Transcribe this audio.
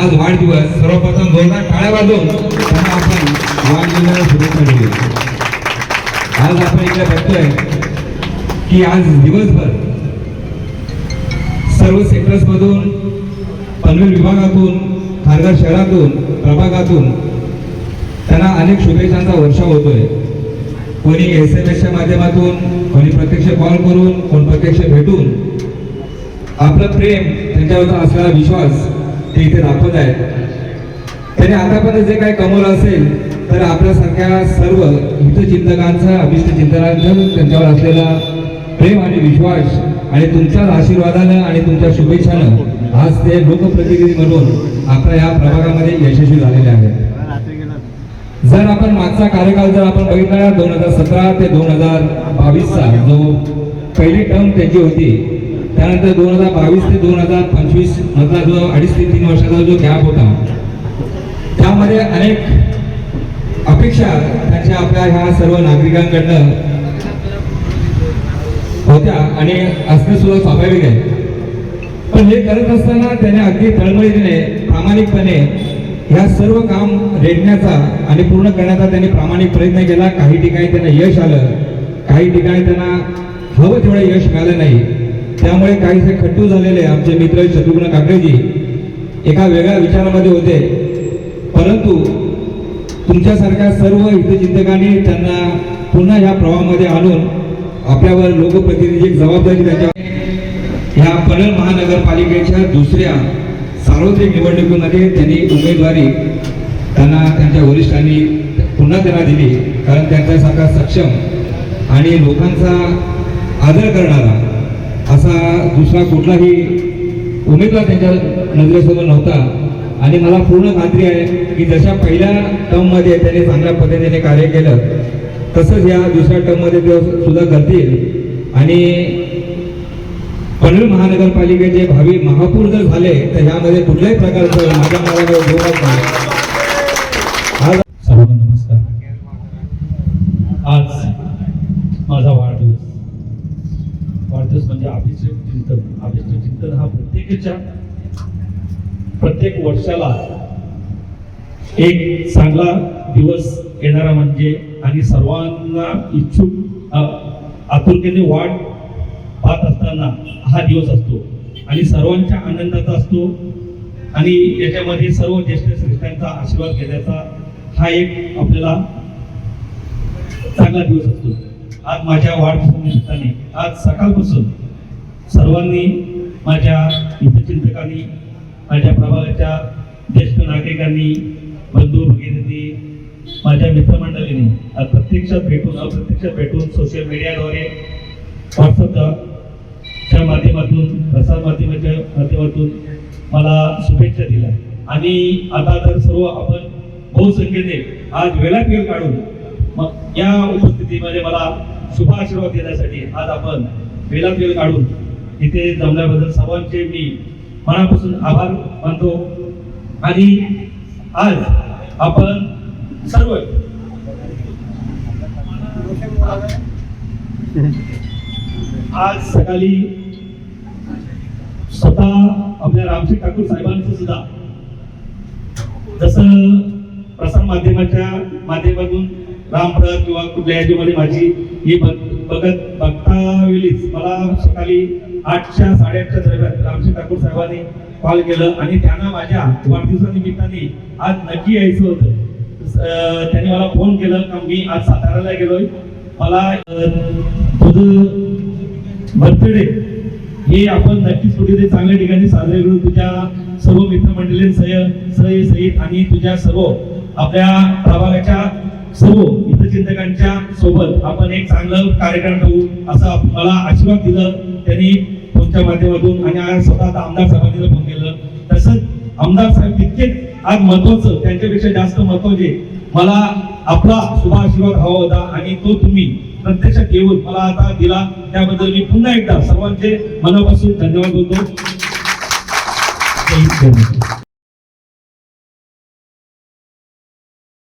आज वाढदिवस, सर्वप्रथम जोरदार टाळ्या वाजवून त्यांना आपण वाढदिवसाला शुभेच्छा देऊया. आज आपण इकडे बघतोय की आज दिवसभर सर्व सेक्टर्स मधून, पनवेल विभागातून, खारघर शहरातून, प्रभागातून त्यांना अनेक शुभेच्छांचा वर्षाव होतोय. कोणी SMS माध्यमातून, कोणी प्रत्यक्ष कॉल करून, कोण प्रत्यक्ष भेटून आपलं प्रेम, त्यांच्यावरचा असलेला विश्वास ते इथे दाखवत आहेत. त्याने आतापर्यंत जे काही कमवलं असेल तर आपल्यासारख्या सर्व हितचिंतकांचा, अभिष्ट चिंतकांचा त्यांच्यावर असलेला प्रेम आणि विश्वास आणि तुमच्याच आशीर्वादानं आणि तुमच्या शुभेच्छानं आज ते लोकप्रतिनिधी म्हणून आपल्या या प्रभागामध्ये यशस्वी झालेले आहेत. जर आपण मागचा कार्यकाल जर आपण बघितला 2017 ते 2022चा जो पहिली टर्म त्याची होती, त्यानंतर 2022 ते 2025 मधला जो 2.5 ते 3 वर्षाचा जो गॅप होता, त्यामध्ये अनेक अपेक्षा त्यांच्या आपल्या ह्या सर्व नागरिकांकडनं होत्या आणि असणं सुद्धा स्वाभाविक आहे. पण हे करत असताना त्याने अगदी तळमळीने, प्रामाणिकपणे ह्या सर्व काम रेटण्याचा आणि पूर्ण करण्याचा त्यांनी प्रामाणिक प्रयत्न केला. काही ठिकाणी त्यांना यश आलं, काही ठिकाणी त्यांना हवं तेवढं यश मिळालं नाही. त्यामुळे काहीसे खट्टू झालेले आमचे मित्र शत्रुघ्न काकडेजी एका वेगळ्या विचारामध्ये होते. परंतु तुमच्यासारख्या सर्व हितचिंतकांनी त्यांना पुन्हा ह्या प्रवाहामध्ये आणून आपल्यावर लोकप्रतिनिधी जबाबदारी त्यांच्या ह्या पनवेल महानगरपालिकेच्या दुसऱ्या सार्वत्रिक निवडणुकीमध्ये त्यांनी उमेदवारी त्यांना त्यांच्या वरिष्ठांनी पुन्हा त्यांना दिली. कारण त्यांच्यासारखा सक्षम आणि लोकांचा आदर करणारा असा दुसरा कुठलाही उमेदवार त्यांच्या नजरेसमोर नव्हता. आणि मला पूर्ण खात्री आहे की जशा पहिल्या टर्ममध्ये त्यांनी चांगल्या पद्धतीने कार्य केलं तसंच या दुसऱ्या टर्ममध्ये ते सुद्धा करतील. आणि पनवेल महानगरपालिकेचे भावी महापौर जर झाले तर यामध्ये कुठल्याही प्रकारचं माझ्या मनाला जोरात नाही. सर्वांना नमस्कार. आज माझा वाढदिवस म्हणजे अभिष्ट चिंतन हा प्रत्येक वर्षाला एक चांगला दिवस येणारा म्हणजे आणि सर्वांना इच्छुक आतुरतेने वाट पाहत असताना हा दिवस असतो आणि सर्वांच्या आनंदाचा असतो आणि याच्यामध्ये सर्व ज्येष्ठ श्रेष्ठांचा आशीर्वाद घेण्याचा हा एक आपल्याला चांगला दिवस असतो. आज माझ्या वाढदिवसानिमित्ताने आज सकाळपासून सर्वांनी, माझ्या हितचिंतकांनी, माझ्या प्रभागाच्या ज्येष्ठ नागरिकांनी, बंधू भगिनींनी, माझ्या मित्रमंडळींनी आज प्रत्यक्षात भेटून, अप्रत्यक्षात भेटून, सोशल मीडियाद्वारे, व्हॉट्सअपच्या माध्यमातून, प्रसार माध्यमाच्या माध्यमातून मला शुभेच्छा दिल्या. आणि आता तर सर्व आपण बहुसंख्येने आज वेळात वेळ काढून मग या उपस्थितीमध्ये मला शुभ आशीर्वाद देण्यासाठी आज आपण वेळात वेळ काढून इथे जमल्याबद्दल सर्वांचे मी मनापासून आभार मानतो. आणि आज आपण सर्व आज सकाळी स्वतः आपल्या रामजी ठाकूर साहेबांचं सुद्धा जसं प्रसार माध्यमाच्या माध्यमातून रामप्रद किंवा कुठल्या याच्यामध्ये माझी ही बघता वेळीच मला सकाळी 8च्या 8:30च्या दरम्यान रामजी ठाकूर साहेबांनी कॉल केलं आणि त्यांना माझ्या वाढदिवसानिमित्ताने आज नक्की यायचं होतं. त्यांनी मला फोन केलं का मी आज साताऱ्याला गेलोय, मला तुझं बर्थडे हे आपण नक्कीच कुठेतरी चांगल्या ठिकाणी साजरे करू, तुझ्या सर्व मित्रमंडळींसहित आणि तुझ्या सर्व आपल्या प्रभागाच्या सर्व हितचिंतकांच्या सोबत आपण एक चांगलं कार्यक्रम ठेवू असं मला आशीर्वाद दिलं त्यांनी फोनच्या माध्यमातून. आणि आज स्वतः आमदार साहेबांनी फोन केलं. तसंच आमदार साहेब तितकेच आज महत्वाचं, त्यांच्यापेक्षा जास्त महत्वाचे मला आपला शुभ आशीर्वाद हवा होता आणि तो तुम्ही प्रत्यक्षात येऊन मला आता दिला. त्याबद्दल मी पुन्हा एकदा सर्वांचे मनापासून धन्यवाद बोलतो.